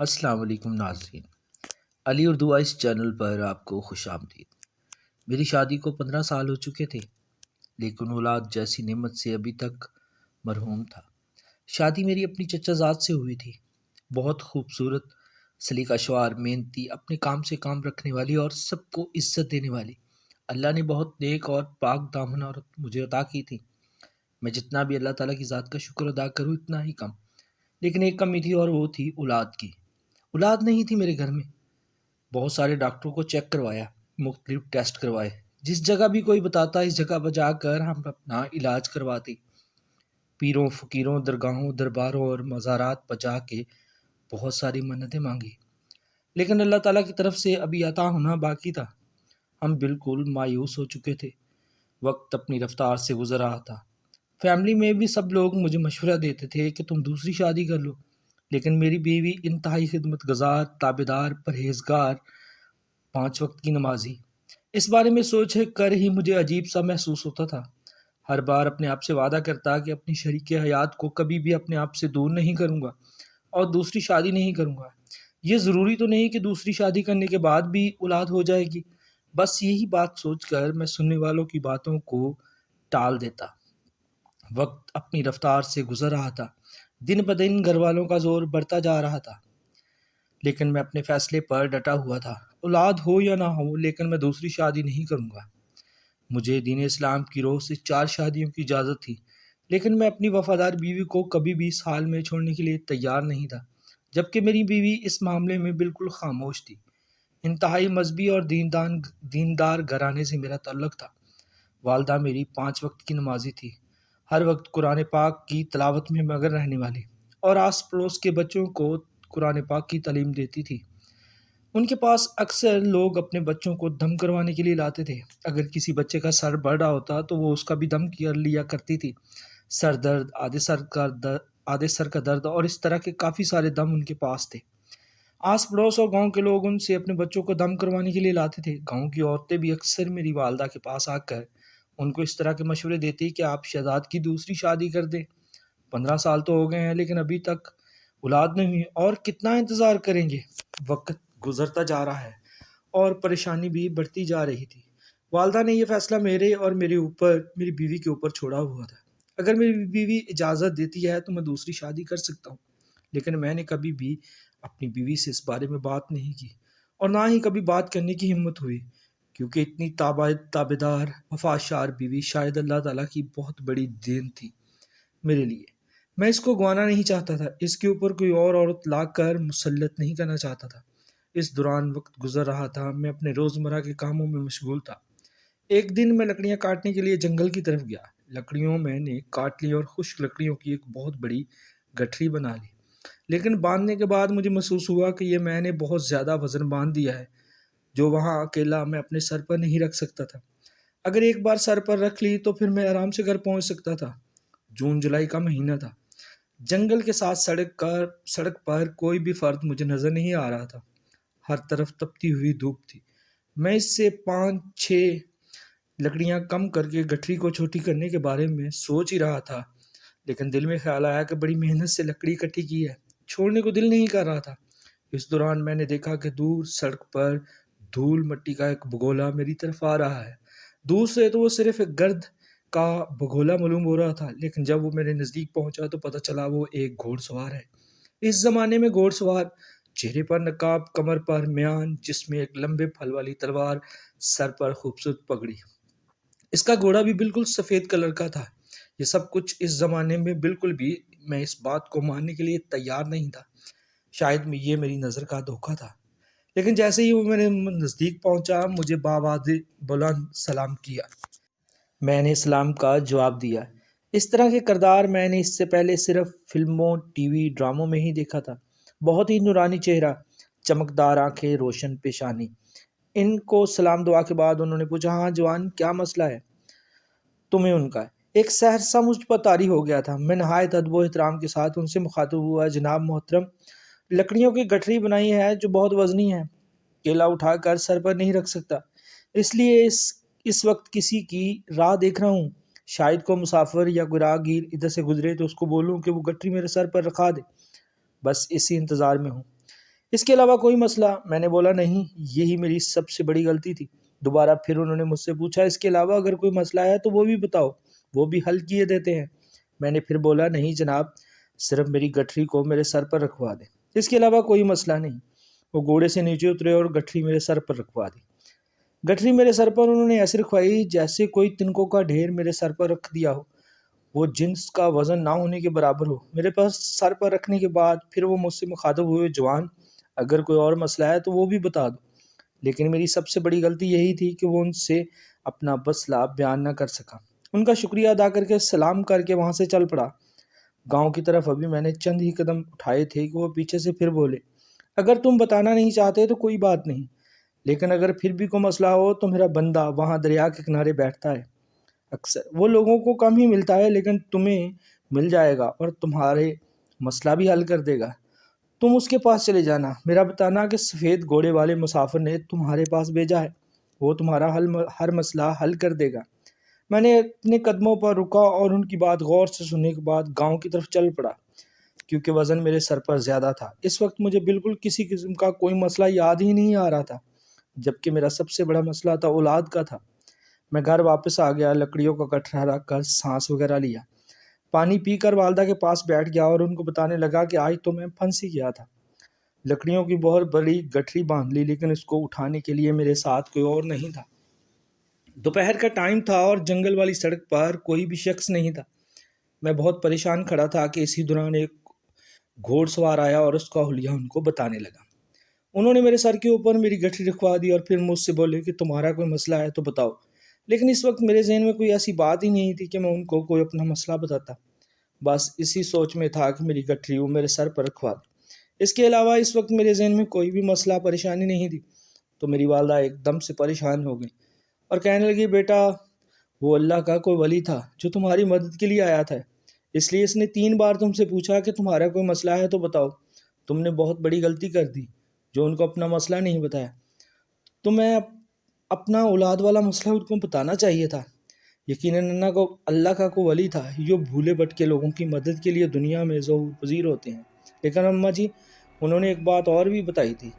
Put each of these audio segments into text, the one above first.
السلام علیکم ناظرین، علی اردو وائس چینل پر آپ کو خوش آمدید۔ میری شادی کو 15 سال ہو چکے تھے، لیکن اولاد جیسی نعمت سے ابھی تک مرحوم تھا۔ شادی میری اپنی چچا زاد سے ہوئی تھی، بہت خوبصورت، سلیقہ شوار، محنتی، اپنے کام سے کام رکھنے والی اور سب کو عزت دینے والی۔ اللہ نے بہت نیک اور پاک دامن عورت مجھے عطا کی تھی۔ میں جتنا بھی اللہ تعالیٰ کی ذات کا شکر ادا کروں اتنا ہی کم، لیکن ایک کمی تھی اور وہ تھی اولاد کی۔ اولاد نہیں تھی میرے گھر میں۔ بہت سارے ڈاکٹروں کو چیک کروایا، مختلف ٹیسٹ کروائے، جس جگہ بھی کوئی بتاتا اس جگہ پر جا کر ہم اپنا علاج کرواتے۔ پیروں فقیروں درگاہوں درباروں اور مزارات پر جا کے بہت ساری منتیں مانگی، لیکن اللہ تعالیٰ کی طرف سے ابھی عطا ہونا باقی تھا۔ ہم بالکل مایوس ہو چکے تھے۔ وقت اپنی رفتار سے گزر رہا تھا۔ فیملی میں بھی سب لوگ مجھے مشورہ دیتے تھے کہ تم دوسری شادی کر لو، لیکن میری بیوی انتہائی خدمت گزار، تابعدار، پرہیزگار، 5 وقت کی نمازی۔ اس بارے میں سوچ کر ہی مجھے عجیب سا محسوس ہوتا تھا۔ ہر بار اپنے آپ سے وعدہ کرتا کہ اپنی شریک حیات کو کبھی بھی اپنے آپ سے دور نہیں کروں گا اور دوسری شادی نہیں کروں گا۔ یہ ضروری تو نہیں کہ دوسری شادی کرنے کے بعد بھی اولاد ہو جائے گی۔ بس یہی بات سوچ کر میں سننے والوں کی باتوں کو ٹال دیتا۔ وقت اپنی رفتار سے گزر رہا تھا۔ دن بدن گھر والوں کا زور بڑھتا جا رہا تھا، لیکن میں اپنے فیصلے پر ڈٹا ہوا تھا۔ اولاد ہو یا نہ ہو، لیکن میں دوسری شادی نہیں کروں گا۔ مجھے دین اسلام کی روح سے 4 شادیوں کی اجازت تھی، لیکن میں اپنی وفادار بیوی کو کبھی بھی اس حال میں چھوڑنے کے لیے تیار نہیں تھا، جبکہ میری بیوی اس معاملے میں بالکل خاموش تھی۔ انتہائی مذہبی اور دیندار گھرانے سے میرا تعلق تھا۔ والدہ میری 5 وقت کی نمازی تھی، ہر وقت قرآن پاک کی تلاوت میں مگن رہنے والی، اور آس پڑوس کے بچوں کو قرآن پاک کی تعلیم دیتی تھی۔ ان کے پاس اکثر لوگ اپنے بچوں کو دم کروانے کے لیے لاتے تھے۔ اگر کسی بچے کا سر بڑھ رہا ہوتا تو وہ اس کا بھی دم کر لیا کرتی تھی۔ سر درد، آدھے سر کا درد اور اس طرح کے کافی سارے دم ان کے پاس تھے۔ آس پڑوس اور گاؤں کے لوگ ان سے اپنے بچوں کو دم کروانے کے لیے لاتے تھے۔ گاؤں کی عورتیں بھی اکثر میری والدہ کے پاس آ کر ان کو اس طرح کے مشورے دیتی کہ آپ شہزاد کی دوسری شادی کر دیں۔ 15 سال تو ہو گئے ہیں لیکن ابھی تک اولاد نہیں ہوئی، اور کتنا انتظار کریں گے؟ وقت گزرتا جا رہا ہے اور پریشانی بھی بڑھتی جا رہی تھی۔ والدہ نے یہ فیصلہ میرے اور میری بیوی کے اوپر چھوڑا ہوا تھا۔ اگر میری بیوی اجازت دیتی ہے تو میں دوسری شادی کر سکتا ہوں، لیکن میں نے کبھی بھی اپنی بیوی سے اس بارے میں بات نہیں کی، اور نہ ہی کبھی بات کرنے کی ہمت ہوئی، کیونکہ اتنی تابعدار وفادار بیوی شاید اللہ تعالیٰ کی بہت بڑی دین تھی میرے لیے۔ میں اس کو گنوانا نہیں چاہتا تھا، اس کے اوپر کوئی اور عورت لا کر مسلط نہیں کرنا چاہتا تھا۔ اس دوران وقت گزر رہا تھا، میں اپنے روزمرہ کے کاموں میں مشغول تھا۔ ایک دن میں لکڑیاں کاٹنے کے لیے جنگل کی طرف گیا۔ لکڑیوں میں نے کاٹ لی اور خشک لکڑیوں کی ایک بہت بڑی گٹھری بنا لی، لیکن باندھنے کے بعد مجھے محسوس ہوا کہ یہ میں نے بہت زیادہ وزن باندھ دیا ہے، جو وہاں اکیلا میں اپنے سر پر نہیں رکھ سکتا تھا۔ اگر ایک بار سر پر رکھ لی تو پھر میں آرام سے گھر پہنچ سکتا تھا۔ جون جولائی کا مہینہ تھا۔ جنگل کے ساتھ سڑک پر کوئی بھی فرد مجھے نظر نہیں آ رہا تھا۔ ہر طرف تپتی ہوئی دھوپ تھی۔ میں اس سے 5-6 لکڑیاں کم کر کے گٹھری کو چھوٹی کرنے کے بارے میں سوچ ہی رہا تھا، لیکن دل میں خیال آیا کہ بڑی محنت سے لکڑی اکٹھی کی ہے، چھوڑنے کو دل نہیں کر رہا تھا۔ اس دوران میں نے دیکھا کہ دور سڑک پر دھول مٹی کا ایک بگولا میری طرف آ رہا ہے۔ دور سے تو وہ صرف ایک گرد کا بگولا معلوم ہو رہا تھا، لیکن جب وہ میرے نزدیک پہنچا تو پتہ چلا وہ ایک گھوڑ سوار ہے۔ اس زمانے میں گھوڑ سوار، چہرے پر نقاب، کمر پر میان، جس میں ایک لمبے پھل والی تلوار، سر پر خوبصورت پگڑی۔ اس کا گھوڑا بھی بالکل سفید کلر کا تھا۔ یہ سب کچھ اس زمانے میں بالکل بھی میں اس بات کو ماننے کے لیے تیار نہیں تھا۔ شاید یہ میری نظر کا دھوکہ تھا، لیکن جیسے ہی وہ میرے نزدیک پہنچا مجھے باوعدہ بلند سلام کیا۔ میں نے سلام کا جواب دیا۔ اس طرح کے کردار میں نے اس سے پہلے صرف فلموں، ٹی وی ڈراموں میں ہی دیکھا تھا۔ بہت ہی نورانی چہرہ، چمکدار آنکھیں، روشن پیشانی۔ ان کو سلام دعا کے بعد انہوں نے پوچھا، ہاں جوان، کیا مسئلہ ہے تمہیں ان کا؟ ایک سحرسا مجھ پر طاری ہو گیا تھا۔ میں نہایت ادب و احترام کے ساتھ ان سے مخاطب ہوا، جناب محترم، لکڑیوں کی گٹھری بنائی ہے جو بہت وزنی ہے، کیلا اٹھا کر سر پر نہیں رکھ سکتا، اس لیے اس وقت کسی کی راہ دیکھ رہا ہوں۔ شاید کوئی مسافر یا کوئی راہگیر ادھر سے گزرے تو اس کو بولوں کہ وہ گٹھری میرے سر پر رکھا دے، بس اسی انتظار میں ہوں۔ اس کے علاوہ کوئی مسئلہ؟ میں نے بولا نہیں، یہی میری سب سے بڑی غلطی تھی۔ دوبارہ پھر انہوں نے مجھ سے پوچھا اس کے علاوہ اگر کوئی مسئلہ ہے تو وہ بھی بتاؤ، وہ بھی حل کیے دیتے ہیں۔ میں نے پھر بولا نہیں جناب، صرف میری گٹھری کو میرے سر پر رکھوا دیں، اس کے علاوہ کوئی مسئلہ نہیں۔ وہ گھوڑے سے نیچے اترے اور گٹھری میرے سر پر رکھوا دی۔ گٹھری میرے سر پر انہوں نے ایسے رکھوائی جیسے کوئی تنکوں کا ڈھیر میرے سر پر رکھ دیا ہو، وہ جنس کا وزن نہ ہونے کے برابر ہو۔ میرے پاس سر پر رکھنے کے بعد پھر وہ مجھ سے مخاطب ہوئے، جوان اگر کوئی اور مسئلہ ہے تو وہ بھی بتا دو۔ لیکن میری سب سے بڑی غلطی یہی تھی کہ وہ ان سے اپنا مسئلہ بیان نہ کر سکا۔ ان کا شکریہ ادا کر کے سلام کر کے وہاں سے چل پڑا۔ گاؤں کی طرف ابھی میں نے چند ہی قدم اٹھائے تھے کہ وہ پیچھے سے پھر بولے، اگر تم بتانا نہیں چاہتے تو کوئی بات نہیں، لیکن اگر پھر بھی کوئی مسئلہ ہو تو میرا بندہ وہاں دریا کے کنارے بیٹھتا ہے، اکثر وہ لوگوں کو کم ہی ملتا ہے لیکن تمہیں مل جائے گا اور تمہارے مسئلہ بھی حل کر دے گا۔ تم اس کے پاس چلے جانا، میرا بتانا کہ سفید گھوڑے والے مسافر نے تمہارے پاس بھیجا ہے، وہ تمہارا ہر مسئلہ حل کر دے گا۔ میں نے اپنے قدموں پر رکا اور ان کی بات غور سے سننے کے بعد گاؤں کی طرف چل پڑا، کیونکہ وزن میرے سر پر زیادہ تھا۔ اس وقت مجھے بالکل کسی قسم کا کوئی مسئلہ یاد ہی نہیں آ رہا تھا، جبکہ میرا سب سے بڑا مسئلہ تھا اولاد کا تھا۔ میں گھر واپس آ گیا، لکڑیوں کا گٹھڑا رکھ کر سانس وغیرہ لیا، پانی پی کر والدہ کے پاس بیٹھ گیا اور ان کو بتانے لگا کہ آج تو میں پھنس ہی گیا تھا۔ لکڑیوں کی بہت بڑی گٹھری باندھ لی، لیکن اس کو اٹھانے کے لیے میرے ساتھ کوئی اور نہیں تھا۔ دوپہر کا ٹائم تھا اور جنگل والی سڑک پر کوئی بھی شخص نہیں تھا۔ میں بہت پریشان کھڑا تھا کہ اسی دوران ایک گھوڑ سوار آیا اور اس کا حلیہ ان کو بتانے لگا۔ انہوں نے میرے سر کے اوپر میری گٹھری رکھوا دی اور پھر مجھ سے بولے کہ تمہارا کوئی مسئلہ ہے تو بتاؤ۔ لیکن اس وقت میرے ذہن میں کوئی ایسی بات ہی نہیں تھی کہ میں ان کو کوئی اپنا مسئلہ بتاتا، بس اسی سوچ میں تھا کہ میری گٹھری وہ میرے سر پر رکھوا دے۔ اس کے علاوہ اس وقت میرے ذہن میں کوئی بھی مسئلہ پریشانی نہیں تھی۔ تو میری والدہ ایک دم سے پریشان ہو گئی اور کہنے لگی، بیٹا وہ اللہ کا کوئی ولی تھا جو تمہاری مدد کے لیے آیا تھا، اس لیے اس نے 3 بار تم سے پوچھا کہ تمہارا کوئی مسئلہ ہے تو بتاؤ۔ تم نے بہت بڑی غلطی کر دی جو ان کو اپنا مسئلہ نہیں بتایا۔ تمہیں اپنا اولاد والا مسئلہ ان کو بتانا چاہیے تھا۔ یقیناً اللہ کا کوئی ولی تھا جو بھولے بھٹکے لوگوں کی مدد کے لیے دنیا میں ظہور پذیر ہوتے ہیں۔ لیکن اماں جی، انہوں نے ایک بات اور بھی بتائی تھی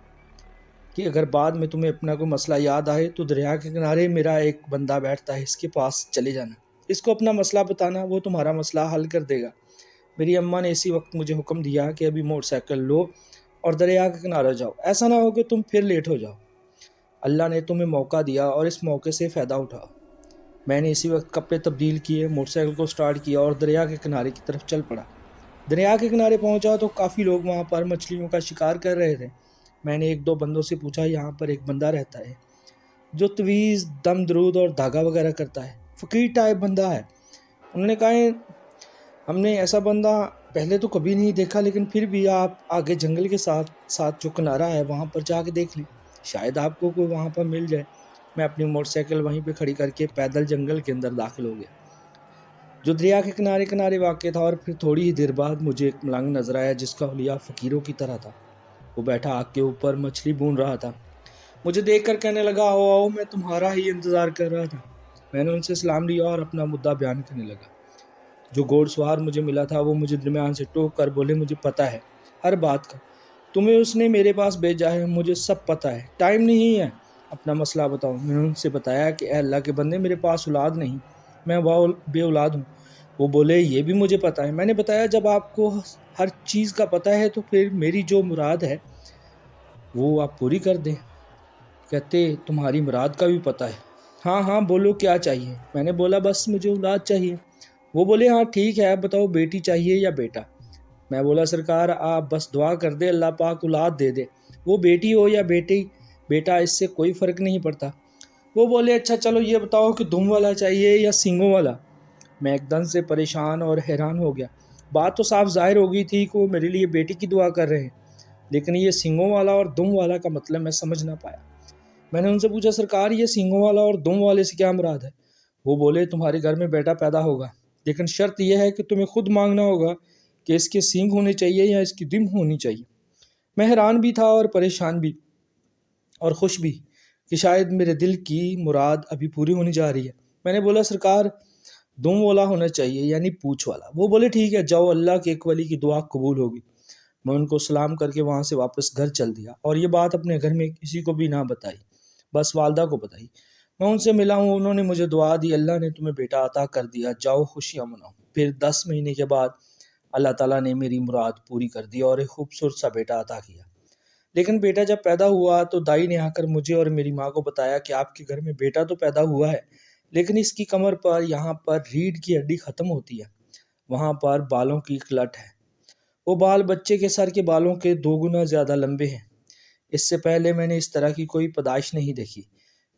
کہ اگر بعد میں تمہیں اپنا کوئی مسئلہ یاد آئے تو دریا کے کنارے میرا ایک بندہ بیٹھتا ہے، اس کے پاس چلے جانا، اس کو اپنا مسئلہ بتانا، وہ تمہارا مسئلہ حل کر دے گا۔ میری اماں نے اسی وقت مجھے حکم دیا کہ ابھی موٹر سائیکل لو اور دریا کے کنارے جاؤ، ایسا نہ ہو کہ تم پھر لیٹ ہو جاؤ۔ اللہ نے تمہیں موقع دیا اور اس موقع سے فائدہ اٹھاؤ۔ میں نے اسی وقت کپڑے تبدیل کیے، موٹر سائیکل کو سٹارٹ کیا اور دریا کے کنارے کی طرف چل پڑا۔ دریا کے کنارے پہنچا تو کافی لوگ وہاں پر مچھلیوں کا شکار کر رہے تھے۔ میں نے 1-2 بندوں سے پوچھا، یہاں پر ایک بندہ رہتا ہے جو تویز، دم درود اور دھاگا وغیرہ کرتا ہے، فقیر ٹائپ بندہ ہے۔ انہوں نے کہا، ہم نے ایسا بندہ پہلے تو کبھی نہیں دیکھا، لیکن پھر بھی آپ آگے جنگل کے ساتھ جو کنارہ ہے وہاں پر جا کے دیکھ لیں، شاید آپ کو کوئی وہاں پر مل جائے۔ میں اپنی موٹر سائیکل وہیں پہ کھڑی کر کے پیدل جنگل کے اندر داخل ہو گیا جو دریا کے کنارے واقع تھا، اور پھر تھوڑی ہی دیر بعد مجھے ایک ملنگ نظر آیا جس کا حلیہ فقیروں کی طرح تھا۔ وہ بیٹھا آگ کے اوپر مچھلی بھون رہا تھا۔ مجھے دیکھ کر کہنے لگا، آؤ آؤ، میں تمہارا ہی انتظار کر رہا تھا۔ میں نے ان سے سلام لیا اور اپنا مدعا بیان کرنے لگا۔ جو گھوڑ سوار مجھے ملا تھا وہ مجھے درمیان سے ٹوک کر بولے، مجھے پتہ ہے ہر بات کا، تمہیں اس نے میرے پاس بھیجا ہے، مجھے سب پتہ ہے، ٹائم نہیں ہے، اپنا مسئلہ بتاؤ۔ میں نے ان سے بتایا کہ اے اللہ کے بندے، میرے پاس اولاد نہیں، میں بے اولاد ہوں۔ وہ بولے، یہ بھی مجھے پتہ ہے۔ میں نے بتایا، جب آپ کو ہر چیز کا پتہ ہے تو پھر میری جو مراد ہے وہ آپ پوری کر دیں۔ کہتے، تمہاری مراد کا بھی پتہ ہے؟ ہاں ہاں، بولو کیا چاہیے؟ میں نے بولا، بس مجھے اولاد چاہیے۔ وہ بولے، ہاں ٹھیک ہے، بتاؤ بیٹی چاہیے یا بیٹا؟ میں بولا، سرکار آپ بس دعا کر دے، اللہ پاک اولاد دے دے، وہ بیٹی ہو یا بیٹا، اس سے کوئی فرق نہیں پڑتا۔ وہ بولے، اچھا چلو یہ بتاؤ کہ دم والا چاہیے یا سینگوں والا؟ میں ایک دم سے پریشان اور حیران ہو گیا۔ بات تو صاف ظاہر ہو گئی تھی کہ وہ میرے لیے بیٹی کی دعا کر رہے ہیں، لیکن یہ سینگوں والا اور دم والا کا مطلب میں سمجھ نہ پایا۔ میں نے ان سے پوچھا، سرکار یہ سینگوں والا اور دم والے سے کیا مراد ہے؟ وہ بولے، تمہارے گھر میں بیٹا پیدا ہوگا، لیکن شرط یہ ہے کہ تمہیں خود مانگنا ہوگا کہ اس کے سینگ ہونے چاہیے یا اس کی دم ہونی چاہیے۔ میں حیران بھی تھا اور پریشان بھی اور خوش بھی کہ شاید میرے دل کی مراد ابھی پوری ہونے جا رہی ہے۔ میں نے بولا، سرکار دم والا ہونا چاہیے، یعنی پوچھ والا۔ وہ بولے، ٹھیک ہے، جاؤ، اللہ کے ایک ولی کی دعا قبول ہوگی۔ میں ان کو سلام کر کے وہاں سے واپس گھر چل دیا اور یہ بات اپنے گھر میں کسی کو بھی نہ بتائی، بس والدہ کو بتائی۔ میں ان سے ملا ہوں، انہوں نے مجھے دعا دی، اللہ نے تمہیں بیٹا عطا کر دیا، جاؤ خوشیاں مناؤ۔ پھر 10 مہینے کے بعد اللہ تعالیٰ نے میری مراد پوری کر دی اور ایک خوبصورت سا بیٹا عطا کیا۔ لیکن بیٹا جب پیدا ہوا تو دائی نے آ کر مجھے اور میری ماں کو بتایا کہ آپ کے گھر میں بیٹا تو پیدا ہوا ہے، لیکن اس کی کمر پر یہاں پر ریڑھ کی ہڈی ختم ہوتی ہے، وہاں پر بالوں کی ایک لٹ ہے۔ وہ بال بچے کے سر کے بالوں کے 2 گنا زیادہ لمبے ہیں۔ اس سے پہلے میں نے اس طرح کی کوئی پیدائش نہیں دیکھی۔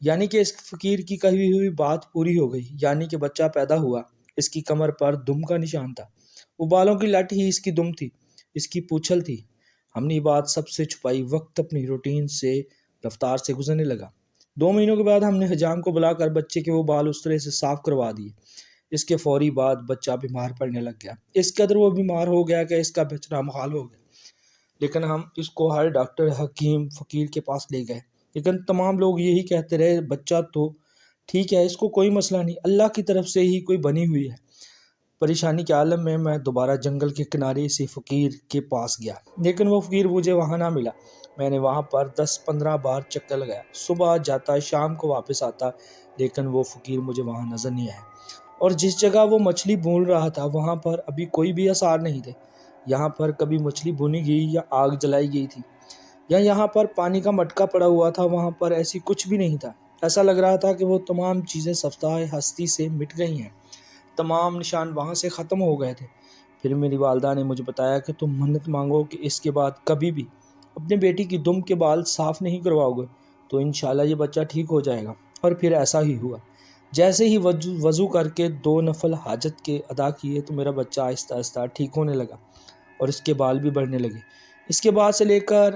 یعنی کہ اس فقیر کی کہی ہوئی بات پوری ہو گئی، یعنی کہ بچہ پیدا ہوا، اس کی کمر پر دم کا نشان تھا، وہ بالوں کی لٹ ہی اس کی دم تھی، اس کی پوچھل تھی۔ ہم نے یہ بات سب سے چھپائی، وقت اپنی روٹین سے رفتار سے گزرنے لگا۔ 2 مہینوں کے بعد ہم نے حجام کو بلا کر بچے کے وہ بال اس طرح سے صاف کروا دیے۔ اس کے فوری بعد بچہ بیمار پڑنے لگ گیا، اس قدر وہ بیمار ہو گیا کہ اس کا بچنا محال ہو گیا۔ لیکن ہم اس کو ہر ڈاکٹر، حکیم، فقیر کے پاس لے گئے، لیکن تمام لوگ یہی کہتے رہے بچہ تو ٹھیک ہے، اس کو کوئی مسئلہ نہیں، اللہ کی طرف سے ہی کوئی بنی ہوئی ہے۔ پریشانی کے عالم میں دوبارہ جنگل کے کنارے اسی فقیر کے پاس گیا، لیکن وہ فقیر مجھے وہاں نہ ملا۔ میں نے وہاں پر 10-15 بار چکر لگایا، صبح جاتا، شام کو واپس آتا، لیکن وہ فقیر مجھے وہاں نظر نہیں آیا۔ اور جس جگہ وہ مچھلی بھون رہا تھا وہاں پر ابھی کوئی بھی آثار نہیں تھے۔ یہاں پر کبھی مچھلی بھونی گئی یا آگ جلائی گئی تھی، یا یہاں پر پانی کا مٹکا پڑا ہوا تھا، وہاں پر ایسی کچھ بھی نہیں تھا۔ ایسا لگ رہا تھا کہ وہ تمام چیزیں صفحہ ہستی سے مٹ گئی ہیں، تمام نشان وہاں سے ختم ہو گئے تھے۔ پھر میری والدہ نے مجھے بتایا کہ تم منت مانگو کہ اس کے بعد کبھی بھی اپنے بیٹی کی دم کے بال صاف نہیں کرواؤ گے تو انشاءاللہ یہ بچہ ٹھیک ہو جائے گا۔ اور پھر ایسا ہی ہوا۔ جیسے ہی وضو کر کے 2 نفل حاجت کے ادا کیے تو میرا بچہ آہستہ آہستہ ٹھیک ہونے لگا اور اس کے بال بھی بڑھنے لگے۔ اس کے بعد سے لے کر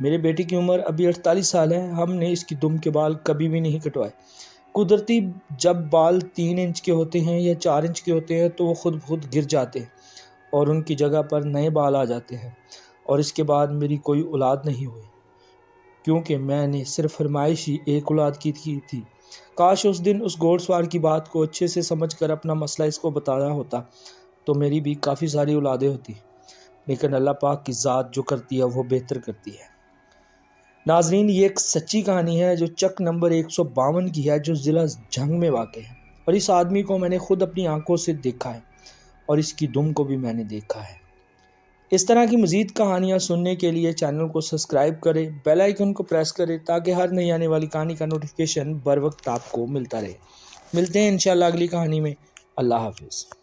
میرے بیٹی کی عمر ابھی 48 سال ہے، ہم نے اس کی دم کے بال کبھی بھی نہیں کٹوائے۔ قدرتی جب بال 3 انچ کے ہوتے ہیں یا 4 انچ کے ہوتے ہیں تو وہ خود بخود گر جاتے ہیں اور ان کی جگہ پر نئے بال آ جاتے ہیں۔ اور اس کے بعد میری کوئی اولاد نہیں ہوئی، کیونکہ میں نے صرف فرمائش ہی ایک اولاد کی تھی۔ کاش اس دن اس گھوڑ سوار کی بات کو اچھے سے سمجھ کر اپنا مسئلہ اس کو بتایا ہوتا تو میری بھی کافی ساری اولادیں ہوتی، لیکن اللہ پاک کی ذات جو کرتی ہے وہ بہتر کرتی ہے۔ ناظرین، یہ ایک سچی کہانی ہے جو چک نمبر 152 کی ہے، جو ضلع جھنگ میں واقع ہے، اور اس آدمی کو میں نے خود اپنی آنکھوں سے دیکھا ہے اور اس کی دم کو بھی میں نے دیکھا ہے۔ اس طرح کی مزید کہانیاں سننے کے لیے چینل کو سبسکرائب کریں، بیل آئیکن کو پریس کریں تاکہ ہر نئی آنے والی کہانی کا نوٹیفیکیشن بر وقت آپ کو ملتا رہے۔ ملتے ہیں انشاءاللہ اگلی کہانی میں۔ اللہ حافظ۔